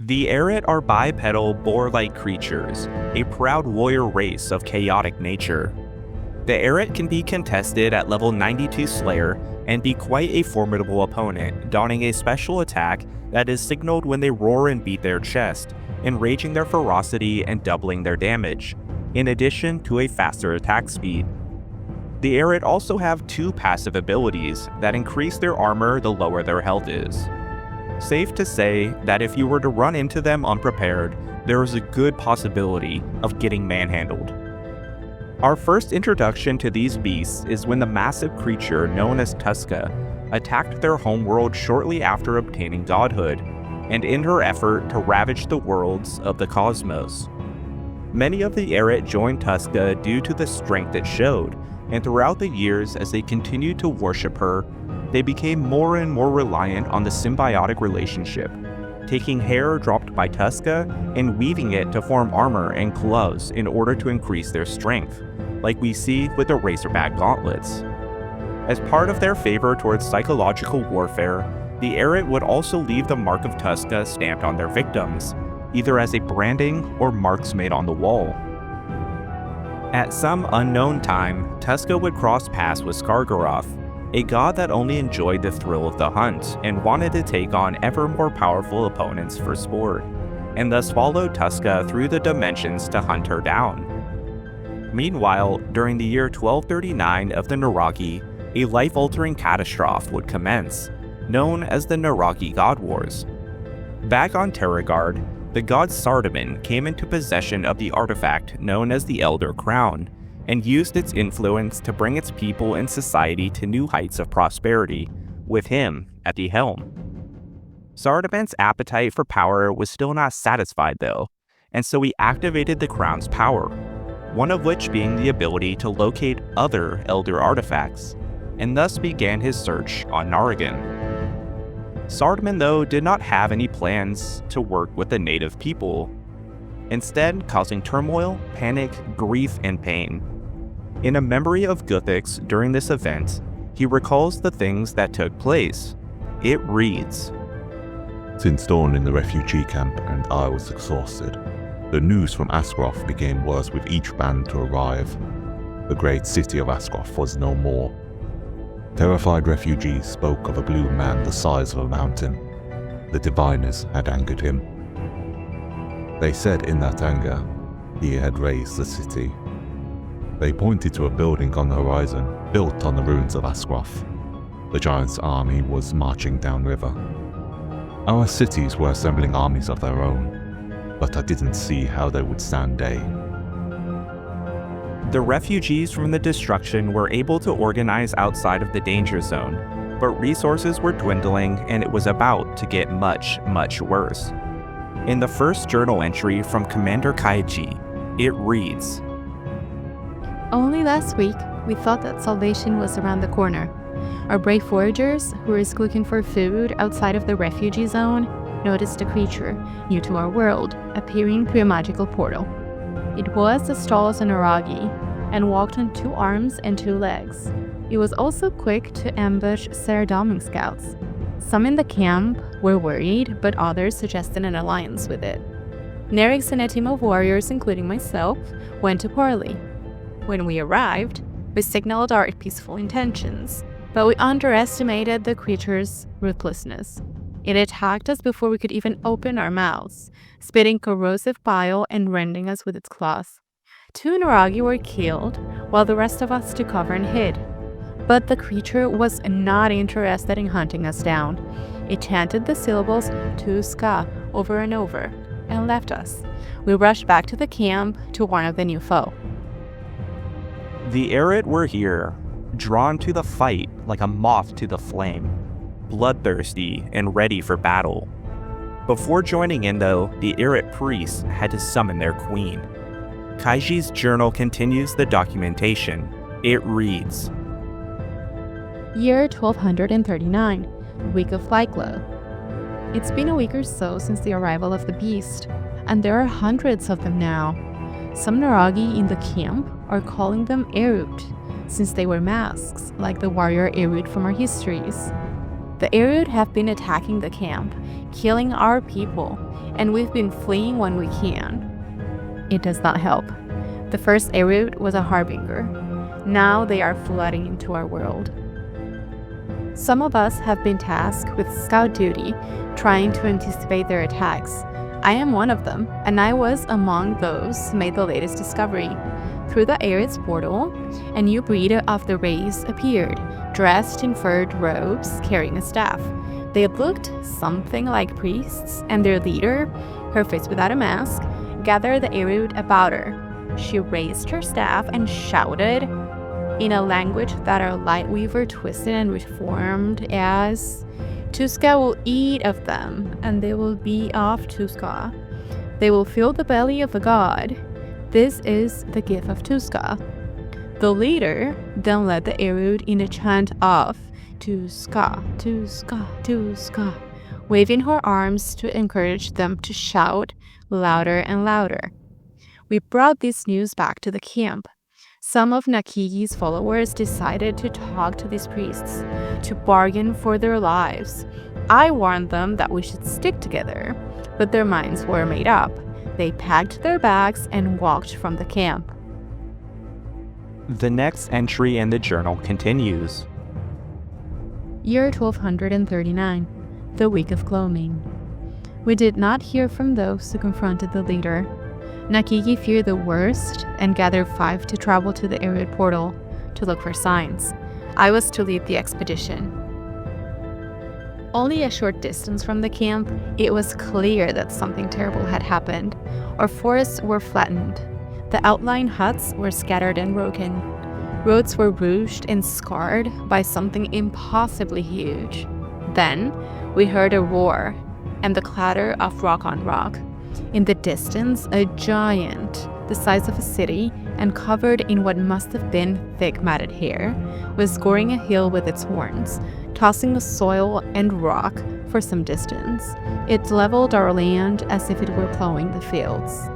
The Airut are bipedal, boar-like creatures, a proud warrior race of chaotic nature. The Airut can be contested at level 92 Slayer and be quite a formidable opponent, donning a special attack that is signaled when they roar and beat their chest, enraging their ferocity and doubling their damage, in addition to a faster attack speed. The Airut also have 2 passive abilities that increase their armor the lower their health is. Safe to say that if you were to run into them unprepared, there is a good possibility of getting manhandled. Our first introduction to these beasts is when the massive creature known as Tuska attacked their homeworld shortly after obtaining godhood, and in her effort to ravage the worlds of the cosmos. Many of the Airut joined Tuska due to the strength it showed, and throughout the years as they continued to worship her, they became more and more reliant on the symbiotic relationship, taking hair dropped by Tuska and weaving it to form armor and gloves in order to increase their strength, like we see with the Razorback gauntlets. As part of their favor towards psychological warfare, the Airut would also leave the mark of Tuska stamped on their victims, either as a branding or marks made on the wall. At some unknown time, Tuska would cross paths with Skargaroth, a god that only enjoyed the thrill of the hunt and wanted to take on ever more powerful opponents for sport, and thus followed Tuska through the dimensions to hunt her down. Meanwhile, during the year 1239 of the Naragi, a life-altering catastrophe would commence, known as the Naragi God Wars. Back on Terragard, the god Sardaman came into possession of the artifact known as the Elder Crown, and used its influence to bring its people and society to new heights of prosperity, with him at the helm. Sardaman's appetite for power was still not satisfied though, and so he activated the crown's power, one of which being the ability to locate other Elder artifacts, and thus began his search on Naragi. Sardaman though did not have any plans to work with the native people, instead causing turmoil, panic, grief, and pain. In a memory of Guthix during this event, he recalls the things that took place. It reads, "Since dawn in the refugee camp and I was exhausted, the news from Ascroft became worse with each band to arrive. The great city of Ascroft was no more. Terrified refugees spoke of a blue man the size of a mountain. The diviners had angered him. They said in that anger, he had razed the city. They pointed to a building on the horizon, built on the ruins of Ascroft. The giant's army was marching downriver. Our cities were assembling armies of their own, but I didn't see how they would stand day." The refugees from the destruction were able to organize outside of the danger zone, but resources were dwindling and it was about to get much, much worse. In the first journal entry from Commander Kaiji, it reads, "Only last week, we thought that salvation was around the corner. Our brave foragers, who were looking for food outside of the refugee zone, noticed a creature, new to our world, appearing through a magical portal. It was as tall as a Naragi, and walked on 2 arms and 2 legs. It was also quick to ambush Saradomin scouts. Some in the camp were worried, but others suggested an alliance with it. Nerix and a team of warriors, including myself, went to parley. When we arrived, we signaled our peaceful intentions, but we underestimated the creature's ruthlessness. It attacked us before we could even open our mouths, spitting corrosive bile and rending us with its claws. 2 Naragi were killed, while the rest of us took cover and hid. But the creature was not interested in hunting us down. It chanted the syllables Tuska over and over, and left us. We rushed back to the camp to warn of the new foe." The Airut were here, drawn to the fight like a moth to the flame, bloodthirsty and ready for battle. Before joining in though, the Airut priests had to summon their queen. Kaiji's journal continues the documentation. It reads, Year 1239, week of Flyglow. It's been a week or so since the arrival of the beast, and there are hundreds of them now. Some Naragi in the camp are calling them Airut, since they wear masks, like the warrior Airut from our histories. The Airut have been attacking the camp, killing our people, and we've been fleeing when we can. It does not help. The first Airut was a harbinger. Now they are flooding into our world. Some of us have been tasked with scout duty, trying to anticipate their attacks. I am one of them, and I was among those who made the latest discovery. Through the Airut's portal, a new breed of the race appeared, dressed in furred robes, carrying a staff. They looked something like priests, and their leader, her face without a mask, gathered the Airut about her. She raised her staff and shouted, in a language that our Lightweaver twisted and reformed as, "Tuska will eat of them, and they will be of Tuska. They will fill the belly of a god. This is the gift of Tuska." The leader then led the Airut in a chant of Tuska, Tuska, Tuska, waving her arms to encourage them to shout louder and louder. We brought this news back to the camp. Some of Nakigi's followers decided to talk to these priests, to bargain for their lives. I warned them that we should stick together, but their minds were made up. They packed their bags and walked from the camp. The next entry in the journal continues. Year 1239, the week of gloaming. We did not hear from those who confronted the leader. Nakigi feared the worst and gathered 5 to travel to the Airut portal to look for signs. I was to lead the expedition. Only a short distance from the camp, it was clear that something terrible had happened. Our forests were flattened. The outlying huts were scattered and broken. Roads were rouged and scarred by something impossibly huge. Then, we heard a roar and the clatter of rock on rock. In the distance, a giant, the size of a city and covered in what must have been thick matted hair, was scoring a hill with its horns, tossing the soil and rock for some distance. It leveled our land as if it were plowing the fields.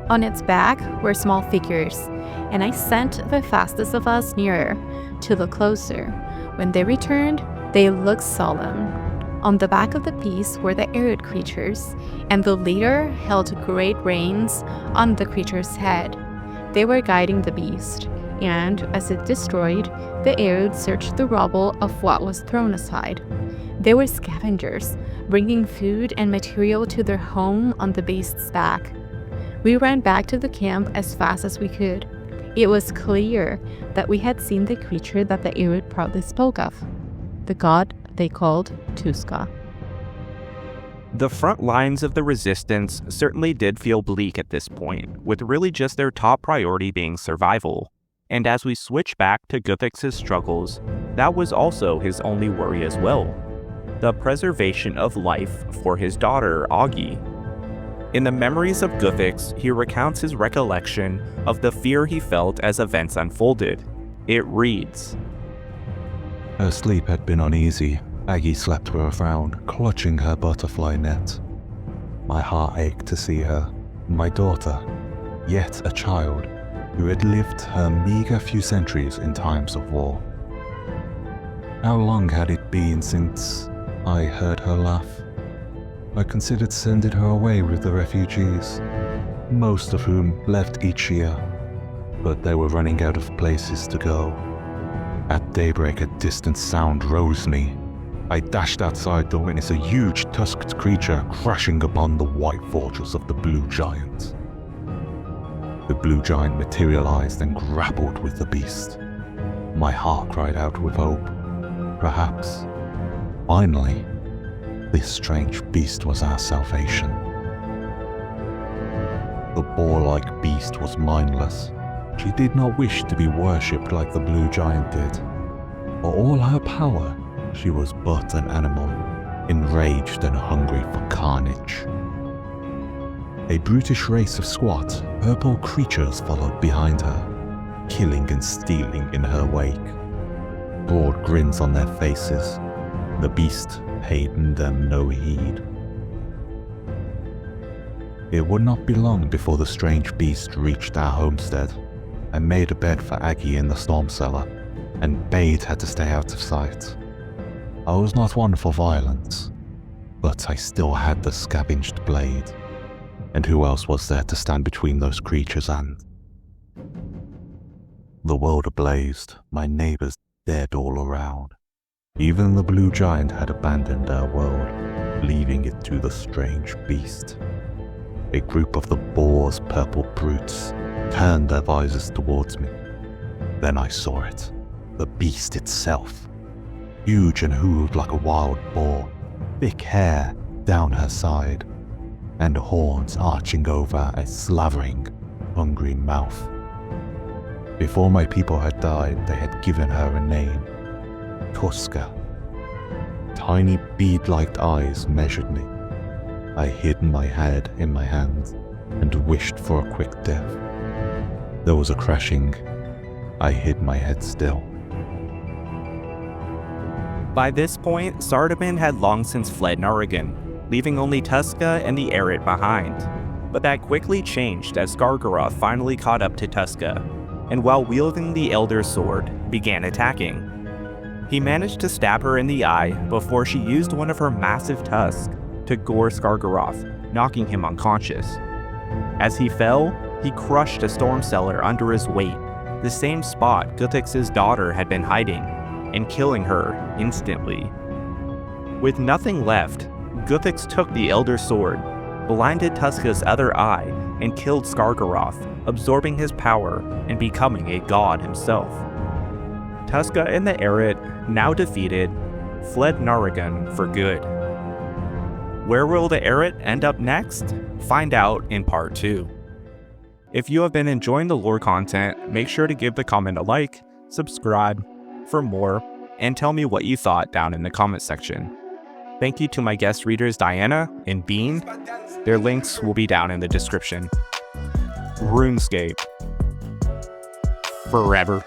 On its back were small figures, and I sent the fastest of us nearer to look closer. When they returned, they looked solemn. On the back of the beast were the Airut creatures, and the leader held great reins on the creature's head. They were guiding the beast, and as it destroyed, the Airut searched the rubble of what was thrown aside. They were scavengers, bringing food and material to their home on the beast's back. We ran back to the camp as fast as we could. It was clear that we had seen the creature that the Airut proudly spoke of, the god they called Tuska. The front lines of the resistance certainly did feel bleak at this point, with really just their top priority being survival. And as we switch back to Guthix's struggles, that was also his only worry as well. The preservation of life for his daughter, Augie. In the Memories of Guthix, he recounts his recollection of the fear he felt as events unfolded. It reads, Her sleep had been uneasy. Aggie slept with a frown, clutching her butterfly net. My heart ached to see her, my daughter, yet a child, who had lived her meager few centuries in times of war. How long had it been since I heard her laugh? I considered sending her away with the refugees, most of whom left each year, but they were running out of places to go. At daybreak, a distant sound roused me. I dashed outside to witness a huge tusked creature crashing upon the white fortress of the Blue Giant. The Blue Giant materialized and grappled with the beast. My heart cried out with hope. Perhaps, finally, this strange beast was our salvation. The boar-like beast was mindless. She did not wish to be worshipped like the Blue Giant did. For all her power, she was but an animal, enraged and hungry for carnage. A brutish race of squat, purple creatures followed behind her, killing and stealing in her wake. Broad grins on their faces, the beast paid them no heed. It would not be long before the strange beast reached our homestead. I made a bed for Aggie in the storm cellar, and bade her to stay out of sight. I was not one for violence, but I still had the scavenged blade. And who else was there to stand between those creatures and... The world ablazed, my neighbors dead all around. Even the blue giant had abandoned their world, leaving it to the strange beast. A group of the boar's purple brutes turned their visors towards me. Then I saw it, the beast itself. Huge and hooved like a wild boar, thick hair down her side, and horns arching over a slavering, hungry mouth. Before my people had died, they had given her a name, Tuska. Tiny bead-like eyes measured me. I hid my head in my hands and wished for a quick death. There was a crashing. I hid my head still. By this point, Sardaman had long since fled Naragi, leaving only Tuska and the Airut behind. But that quickly changed as Skargaroth finally caught up to Tuska, and while wielding the Elder Sword, began attacking. He managed to stab her in the eye before she used one of her massive tusks to gore Skargaroth, knocking him unconscious. As he fell, he crushed a Stormseller under his weight, the same spot Guthix's daughter had been hiding, and killing her instantly. With nothing left, Guthix took the Elder Sword, blinded Tuska's other eye, and killed Skargaroth, absorbing his power and becoming a god himself. Tuska and the Airut, now defeated, fled Naragi for good. Where will the Airut end up next? Find out in part 2. If you have been enjoying the lore content, make sure to give the comment a like, subscribe for more, and tell me what you thought down in the comment section. Thank you to my guest readers Diana and Bean. Their links will be down in the description. Runescape. Forever.